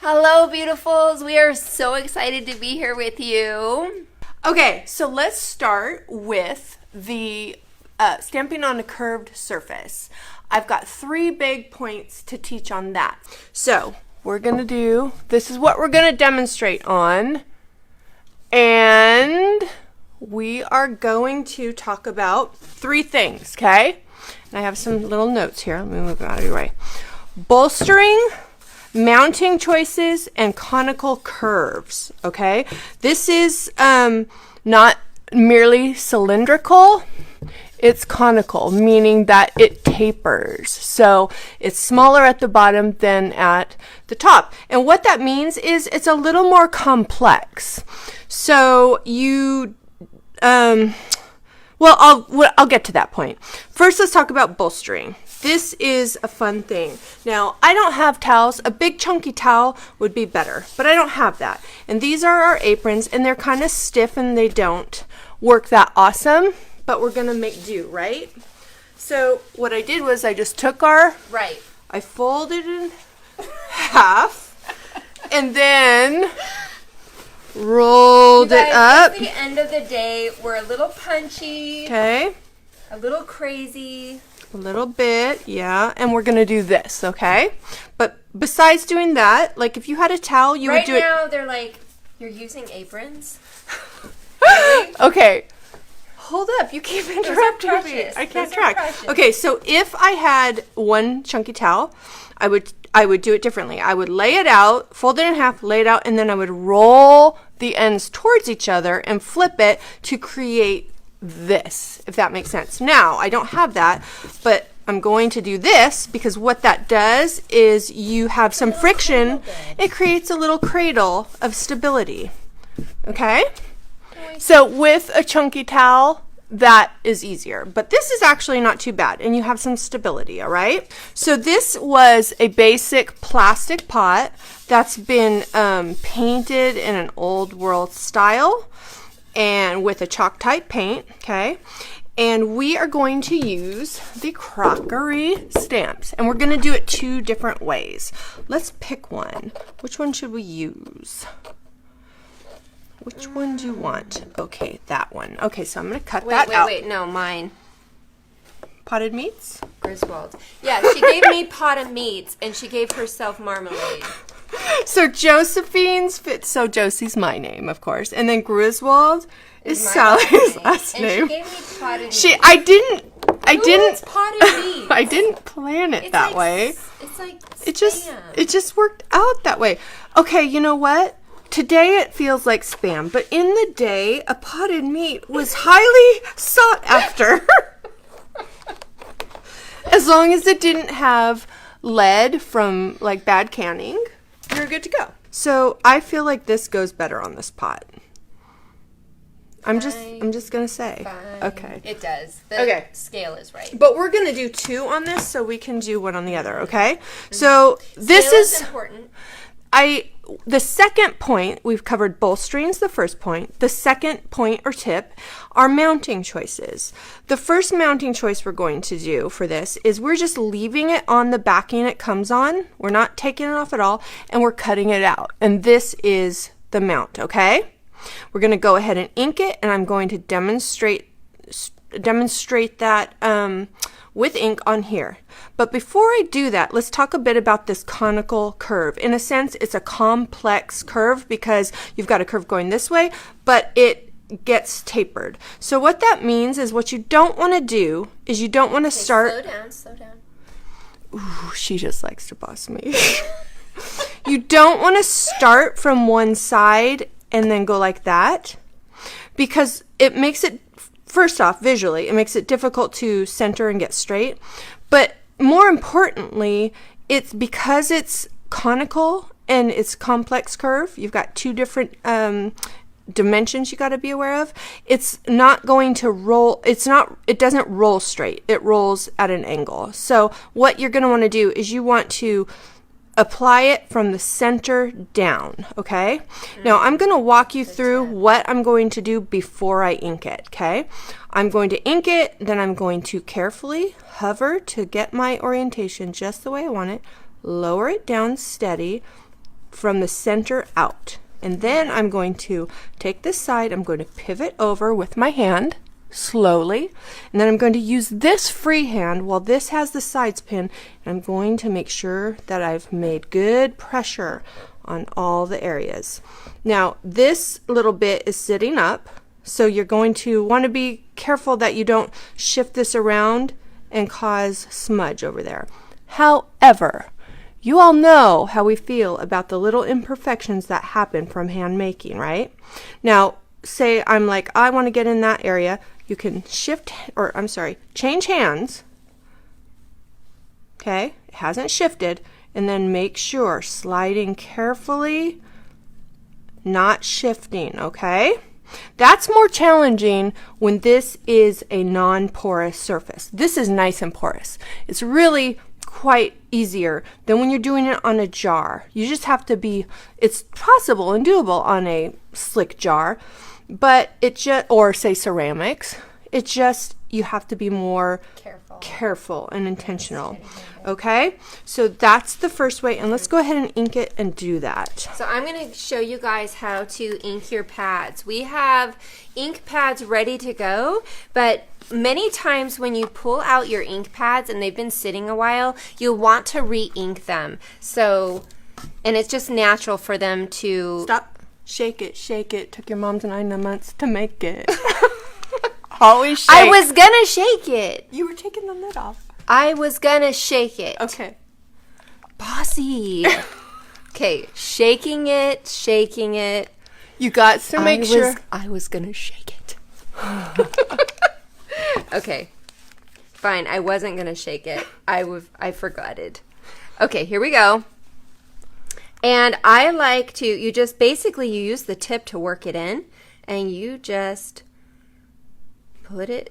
Hello, beautifuls. We are so excited to be here with you. Okay, so let's start with the stamping on a curved surface. I've got 3 big points to teach on that. So we're gonna do, this is what we're gonna demonstrate on. And we are going to talk about 3 things, okay? And I have some little notes here. Let me move them out of your way. Bolstering, mounting choices, and conical curves, okay? This is not merely cylindrical, it's conical, meaning that it tapers. So it's smaller at the bottom than at the top. And what that means is it's a little more complex. So you, well, I'll get to that point. First, let's talk about bolstering. This is a fun thing. Now, I don't have towels. A big chunky towel would be better, but I don't have that. And these are our aprons, and they're kind of stiff and they don't work that awesome, but we're gonna make do, right? So what I did was I just took our, I folded in half, and then rolled it up. At the end of the day, we're a little punchy, okay, a little crazy. a little bit, yeah, and we're gonna do this, okay? But besides doing that, like if you had a towel, you would do it. Right now, they're like, you're using aprons? Really? Okay, hold up, you keep interrupting me. I can't track. Okay, so if I had one chunky towel, I would do it differently. I would lay it out, fold it in half, lay it out, and then I would roll the ends towards each other and flip it to create this, if that makes sense. Now, I don't have that, but I'm going to do this because what that does is you have some friction. It creates a little cradle of stability. Okay? So with a chunky towel, that is easier. But this is actually not too bad, and you have some stability, all right? So this was a basic plastic pot that's been painted in an old world style and with a chalk type paint, okay? And we are going to use the crockery stamps, and we're going to do it 2 different ways. Let's pick one. Which one should we use? Which one do you want? Okay, that one. Okay, so I'm going to cut that out. Wait, no, mine. Potted meats? Griswold. Yeah, she gave me potted meats, and she gave herself marmalade. So Josephine's fit. So Josie's my name, of course, and then Griswold is Sally's last name. And she gave me potted meats. I didn't. It's potted meats. I didn't plan it that way. It's like It just worked out that way. Okay, you know what? Today it feels like spam, but in the day, a potted meat was highly sought after. As long as it didn't have lead from like bad canning, you're good to go. So I feel like this goes better on this pot. I'm just gonna say. Fine. Okay. It does. The scale is right. But we're gonna do 2 on this so we can do one on the other, okay? So this Scale is important. The second point, we've covered bolstering's the first point. The second point or tip are mounting choices. The first mounting choice we're going to do for this is we're just leaving it on the backing it comes on. We're not taking it off at all, and we're cutting it out. And this is the mount, okay? We're going to go ahead and ink it, and I'm going to demonstrate that with ink on here. But before I do that, let's talk a bit about this conical curve. In a sense, it's a complex curve because you've got a curve going this way, but it gets tapered. So what that means is what you don't want to do is you don't want to start... Slow down. Ooh, she just likes to boss me. You don't want to start from one side and then go like that because it makes it, first off, visually, it makes it difficult to center and get straight. But more importantly, it's because it's conical and it's complex curve. You've got 2 different dimensions you got to be aware of. It's not going to roll. It doesn't roll straight. It rolls at an angle. So what you're going to want to do is you want to apply it from the center down, okay? Now, I'm going to walk you through what I'm going to do before I ink it, okay? I'm going to ink it, then I'm going to carefully hover to get my orientation just the way I want it, lower it down steady, from the center out. And then I'm going to take this side, I'm going to pivot over with my hand slowly, and then I'm going to use this free hand while this has the sides pin, and I'm going to make sure that I've made good pressure on all the areas. Now this little bit is sitting up, so you're going to want to be careful that you don't shift this around and cause smudge over there. However, you all know how we feel about the little imperfections that happen from hand making, right? Now, say I'm like, I want to get in that area. You can change hands. Okay, it hasn't shifted. And then make sure, sliding carefully, not shifting, okay? That's more challenging when this is a non-porous surface. This is nice and porous. It's really quite easier than when you're doing it on a jar. You just have to be, it's possible and doable on a slick jar, but or say ceramics, it just, you have to be more careful and intentional. Okay, so that's the first way, and let's go ahead and ink it and do that. So I'm going to show you guys how to ink your pads. We have ink pads ready to go, but many times when you pull out your ink pads and they've been sitting a while, you'll want to re-ink them. So, and it's just natural for them to... Stop. Shake it, shake it. Took your mom's 9 months to make it. Always shake. I was gonna shake it. You were taking the lid off. I was gonna shake it. Okay. Bossy. Okay, shaking it, shaking it. You got to make sure. I was gonna shake it. Okay, fine. I wasn't gonna shake it. I forgot it. Okay, here we go. And I like to, you just basically, you use the tip to work it in, and you just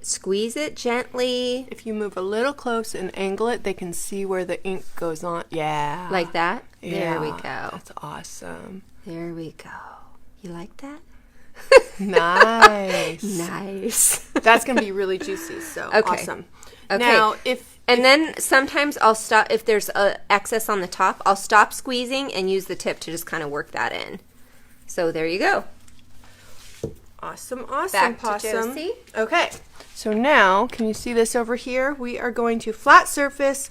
squeeze it gently. If you move a little close and angle it, they can see where the ink goes on. Yeah. Like that? Yeah, there we go. That's awesome. There we go. You like that? Nice. Nice. That's going to be really juicy, so okay. Awesome. Okay. Now, then sometimes I'll stop, if there's excess on the top, I'll stop squeezing and use the tip to just kind of work that in. So there you go. Awesome, awesome, Back Possum. to Josie. Okay, so now, can you see this over here? We are going to flat surface,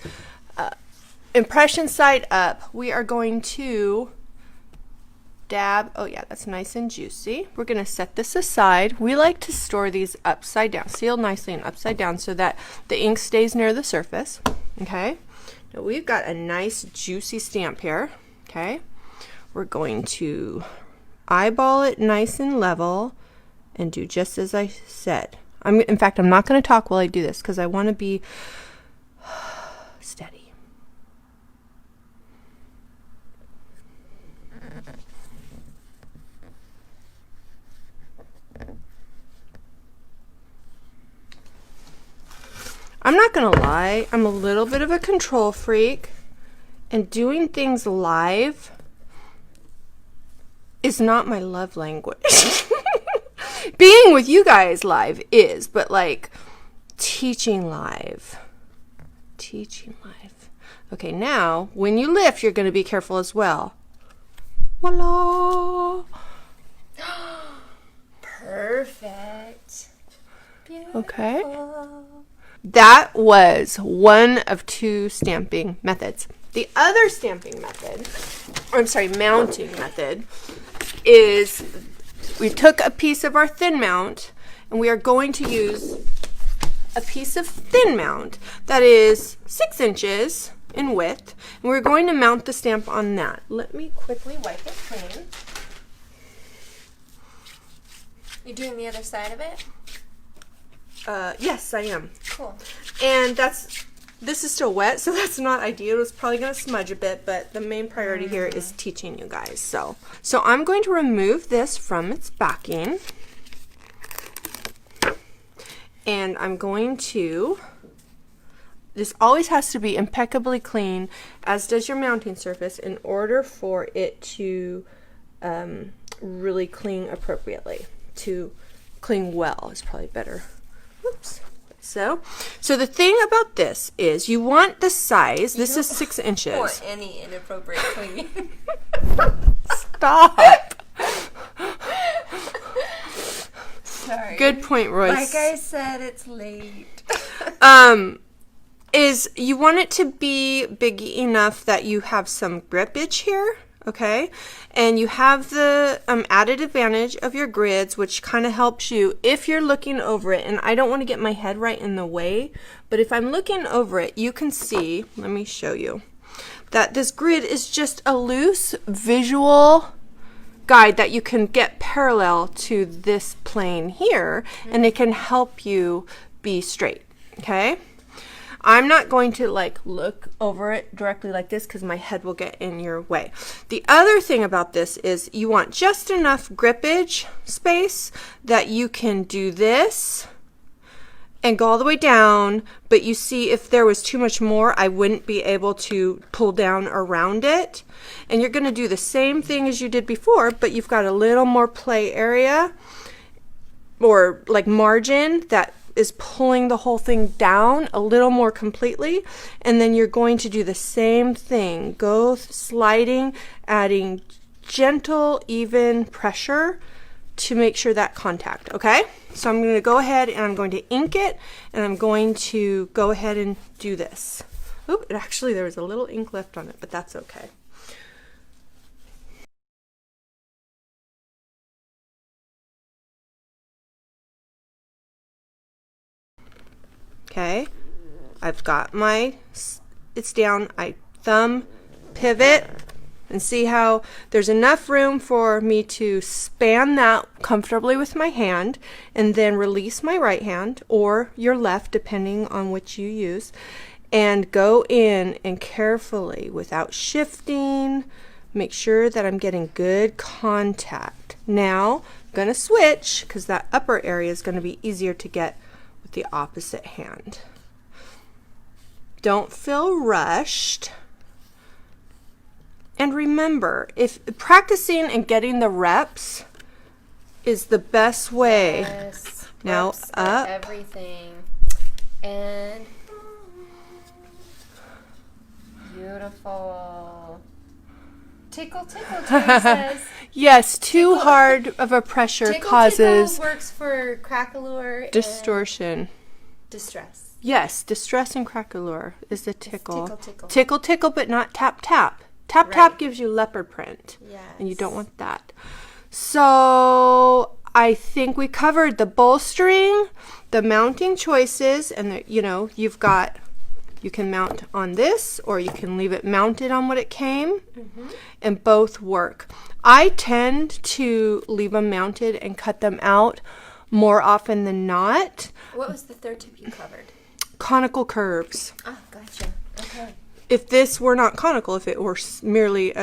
impression side up. We are going to dab. Oh yeah, that's nice and juicy. We're going to set this aside. We like to store these upside down, sealed nicely and upside down so that the ink stays near the surface. Okay, now we've got a nice juicy stamp here. Okay, we're going to eyeball it nice and level and do just as I said. In fact, I'm not going to talk while I do this because I want to be steady. I'm not going to lie, I'm a little bit of a control freak, and doing things live is not my love language. Being with you guys live is, but like teaching live. Okay, now when you lift, you're going to be careful as well. Voila! Perfect. Beautiful. Okay. That was one of 2 stamping methods. The other stamping method, mounting method, is we took a piece of our thin mount and we are going to use a piece of thin mount that is 6 inches in width, and we're going to mount the stamp on that. Let me quickly wipe it clean. You doing the other side of it? Yes, I am. Cool. And this is still wet, so that's not ideal. It's probably going to smudge a bit, but the main priority here is teaching you guys. So I'm going to remove this from its backing. And I'm going to, this always has to be impeccably clean, as does your mounting surface, in order for it to really cling appropriately. To cling well is probably better. Whoops. So the thing about this is you want the size. This is 6 inches. Want any inappropriate cleaning? Stop. Sorry. Good point, Royce. Like I said, it's late. Is you want it to be big enough that you have some grippage here. Okay, and you have the added advantage of your grids, which kind of helps you if you're looking over it. And I don't want to get my head right in the way, but if I'm looking over it, you can see, let me show you, that this grid is just a loose visual guide that you can get parallel to this plane here, and it can help you be straight. Okay. I'm not going to like look over it directly like this because my head will get in your way. The other thing about this is you want just enough grippage space that you can do this and go all the way down, but you see if there was too much more, I wouldn't be able to pull down around it. And you're going to do the same thing as you did before, but you've got a little more play area or like margin that is pulling the whole thing down a little more completely, and then you're going to do the same thing. Go sliding, adding gentle, even pressure to make sure that contact, okay? So I'm going to go ahead and I'm going to ink it, and I'm going to go ahead and do this. Oop, actually there was a little ink left on it, but that's okay. Okay, I've got my, it's down, I thumb, pivot, and see how there's enough room for me to span that comfortably with my hand, and then release my right hand, or your left, depending on which you use, and go in and carefully, without shifting, make sure that I'm getting good contact. Now, I'm going to switch, because that upper area is going to be easier to get the opposite hand. Don't feel rushed. And remember, if practicing and getting the reps is the best way. Yes, now reps up. Everything. And beautiful. Tickle, tickle, Terry says. Yes, too hard of a pressure Tickle, causes tickle works for crackalure distortion. And distress. Yes, distress and crackalure is the tickle. Tickle, tickle. Tickle, tickle, but not tap, tap. Tap, Right. tap gives you leopard print. Yes. And you don't want that. So I think we covered the bolstering, the mounting choices, and the, you know, you've got, you can mount on this, or you can leave it mounted on what it came, and both work. I tend to leave them mounted and cut them out more often than not. What was the third tip you covered? Conical curves. Oh, gotcha. Okay. If this were not conical, if it were merely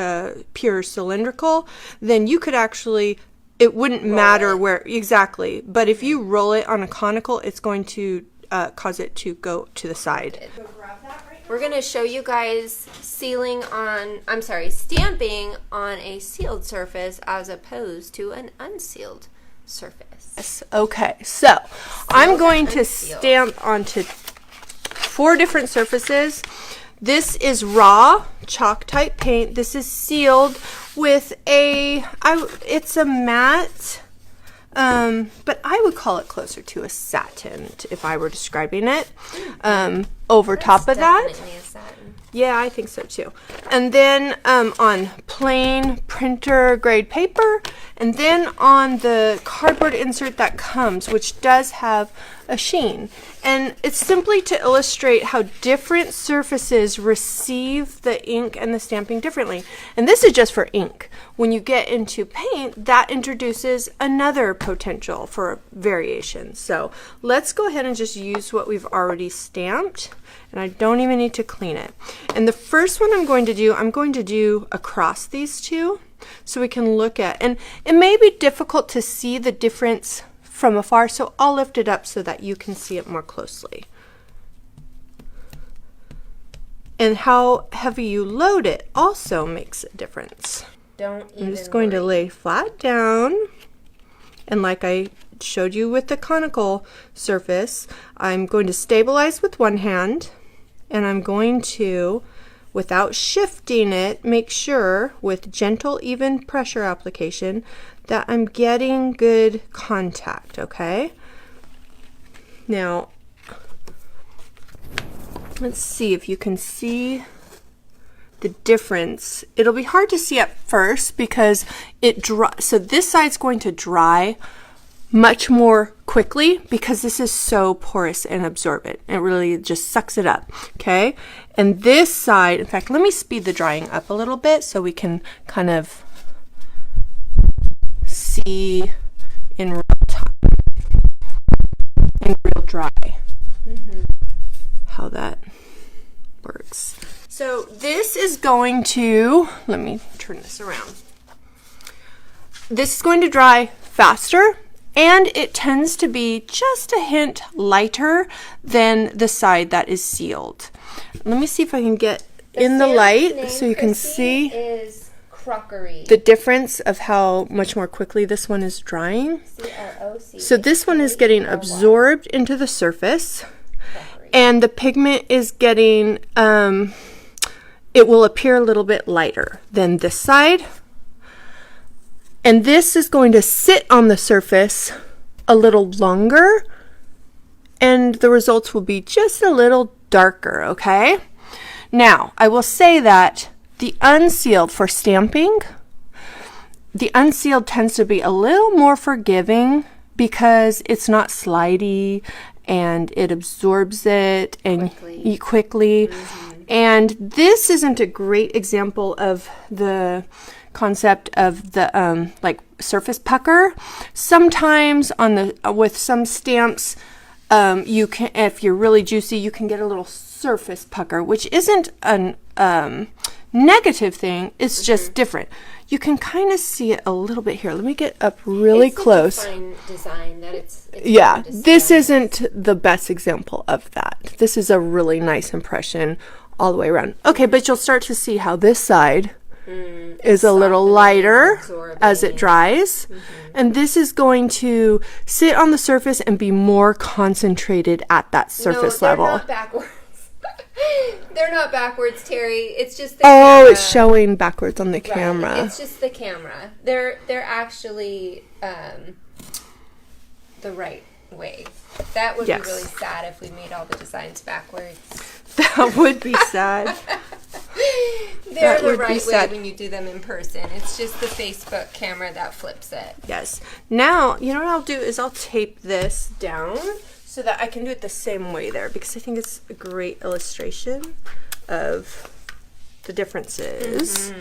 pure cylindrical, then you could actually, it wouldn't matter where, exactly. But if you roll it on a conical, it's going to cause it to go to the side. We're going to show you guys stamping on a sealed surface as opposed to an unsealed surface. Yes. Okay, so I'm going to stamp onto 4 different surfaces. This is raw chalk type paint. This is sealed with it's a matte, but I would call it closer to a satin if I were describing it. Over top of that, Definitely a satin. yeah, I think so too. And then on plain printer grade paper, and then on the cardboard insert that comes, which does have a sheen. And it's simply to illustrate how different surfaces receive the ink and the stamping differently. And this is just for ink. When you get into paint, that introduces another potential for variation. So let's go ahead and just use what we've already stamped. And I don't even need to clean it. And the first one I'm going to do across these two so we can look at, and it may be difficult to see the difference from afar, so I'll lift it up so that you can see it more closely. And how heavy you load it also makes a difference. Don't even I'm just going to lay flat down, and like I showed you with the conical surface, I'm going to stabilize with one hand, and I'm going to, without shifting it, make sure with gentle, even pressure application that I'm getting good contact, okay? Now, let's see if you can see the difference. It'll be hard to see at first because so this side's going to dry much more quickly because this is so porous and absorbent. It really just sucks it up, okay? And this side, in fact, let me speed the drying up a little bit so we can kind of see in real time, in real dry, how that works. So this is going to, let me turn this around. This is going to dry faster, and it tends to be just a hint lighter than the side that is sealed. Let me see if I can get in the light so you can see is Crockery. the difference of how much more quickly this one is drying. C-R-O-C. So this one is getting absorbed into the surface, and the pigment is getting, it will appear a little bit lighter than this side. And this is going to sit on the surface a little longer, and the results will be just a little darker, okay? Now, I will say that the unsealed for stamping, the unsealed tends to be a little more forgiving because it's not slidey and it absorbs it and quickly. And this isn't a great example of the concept of the like surface pucker. Sometimes on the with some stamps, you can, if you're really juicy, you can get a little surface pucker, which isn't an negative thing. It's just different. You can kind of see it a little bit here. Let me get up really close. A fine design that it's yeah, this isn't the best example of that. This is a really nice impression all the way around. Okay, but you'll start to see how this side is a little lighter as it dries. And this is going to sit on the surface and be more concentrated at that surface level. They're not backwards. They're not backwards, Terry. It's just the camera. camera. It's showing backwards on the camera. Right. It's just the camera. They're actually the right way. That would be really sad if we made all the designs backwards. That would be sad. They're the right way when you do them in person. It's just the Facebook camera that flips it. Yes. Now, you know what I'll do is I'll tape this down so that I can do it the same way there, because I think it's a great illustration of the differences.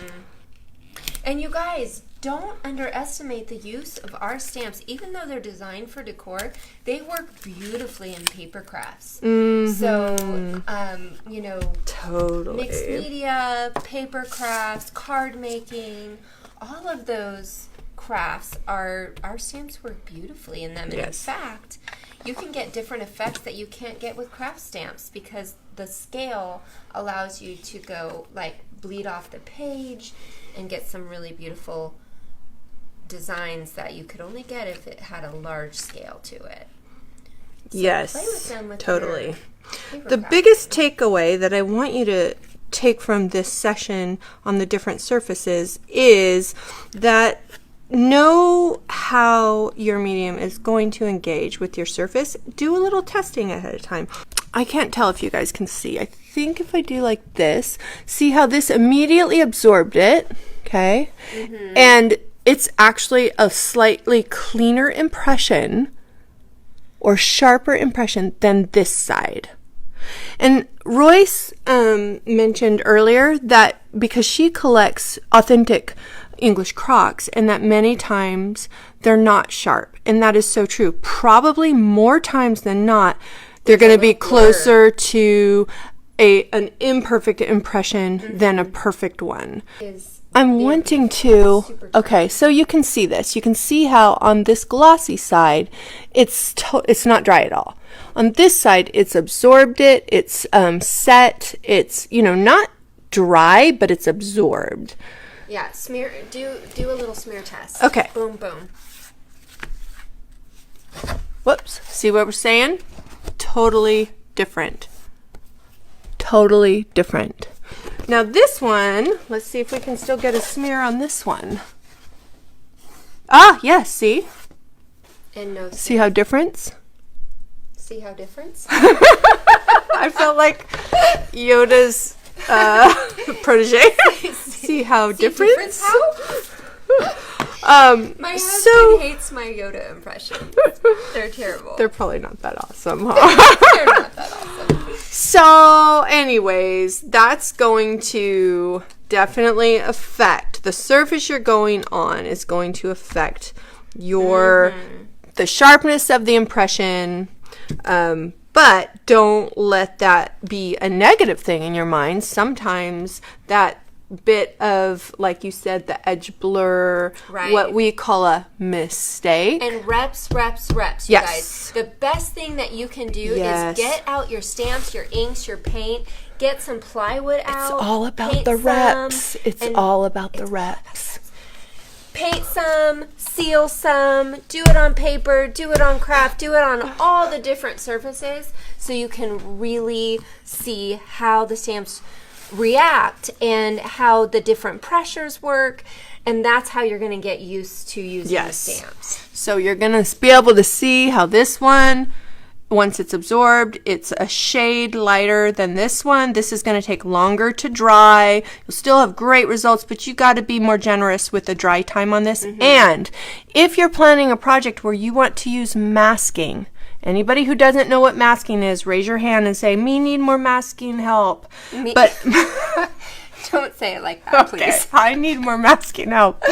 And you guys, don't underestimate the use of our stamps. Even though they're designed for decor, they work beautifully in paper crafts. So, you know, mixed media, paper crafts, card making, all of those crafts, our stamps work beautifully in them. And in fact, you can get different effects that you can't get with craft stamps because the scale allows you to go like bleed off the page and get some really beautiful designs that you could only get if it had a large scale to it. So play with them with totally. The biggest takeaway that I want you to take from this session on the different surfaces is that know how your medium is going to engage with your surface. Do a little testing ahead of time. I can't tell if you guys can see. I think if I do like this, see how this immediately absorbed it, okay? And it's actually a slightly cleaner impression or sharper impression than this side. And Royce mentioned earlier that because she collects authentic English crocks and that many times they're not sharp. And that is so true. Probably more times than not, they're going to be closer to an imperfect impression than a perfect one. I'm wanting to, okay, so you can see this. You can see how on this glossy side, it's not dry at all. On this side, it's absorbed it, it's set, it's, you know, not dry, but it's absorbed. Yeah, do a little smear test. Okay. Boom, boom. Whoops. See what we're saying? Totally different. Totally different. Now this one, let's see if we can still get a smear on this one. Ah, yes, see? And no. See how different? See how different? I felt like Yoda's protege. See how different? My husband hates my Yoda impressions. They're terrible. They're probably not that awesome, huh? They're not that awesome. So, anyways, that's going to definitely affect the surface you're going on is going to affect your the sharpness of the impression. But don't let that be a negative thing in your mind. Sometimes that bit of, like you said, the edge blur, what we call a mistake. And reps, you guys. The best thing that you can do is get out your stamps, your inks, your paint, get some plywood out. It's all about the reps. It's all about the reps. Paint some, seal some, do it on paper, do it on craft, do it on all the different surfaces so you can really see how the stamps react and how the different pressures work, and that's how you're going to get used to using the stamps. So you're going to be able to see how this one, once it's absorbed, it's a shade lighter than this one. This is going to take longer to dry. You'll still have great results, but you got to be more generous with the dry time on this. And if you're planning a project where you want to use masking, anybody who doesn't know what masking is, raise your hand and say, me need more masking help. But don't say it like that, please. Okay, I need more masking help.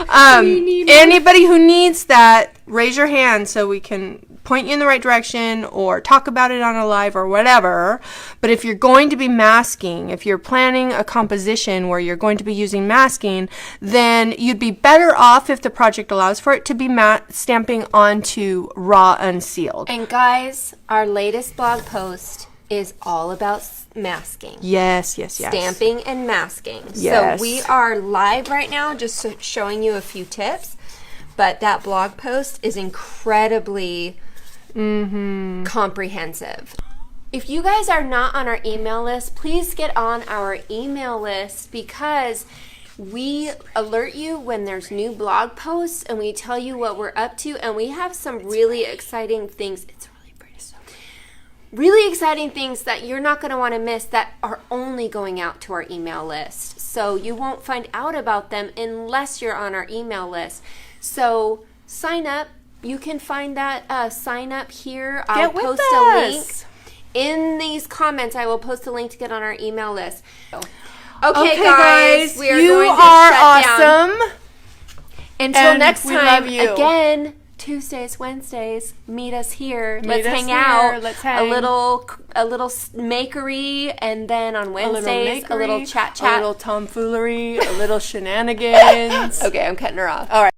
Anybody who needs that, raise your hand so we can point you in the right direction or talk about it on a live or whatever. But if you're going to be masking, if you're planning a composition where you're going to be using masking, then you'd be better off, if the project allows for it, to be stamping onto raw unsealed. And guys, our latest blog post is all about masking. Yes. Stamping and masking. Yes. So we are live right now just showing you a few tips, but that blog post is incredibly comprehensive. If you guys are not on our email list, please get on our email list, because we alert you when there's new blog posts and we tell you what we're up to, and we have some really exciting things. It's really pretty. Really exciting things that you're not going to want to miss that are only going out to our email list. So you won't find out about them unless you're on our email list. So sign up. You can find that sign up here. I'll post a link in these comments. I will post a link to get on our email list. Okay, guys, we are going to shut down. Until next time, again, Tuesdays, Wednesdays, meet us here. Let's hang out. Let's hang. A little makery, and then on Wednesdays, a little chat, a little tomfoolery, a little shenanigans. Okay, I'm cutting her off. All right.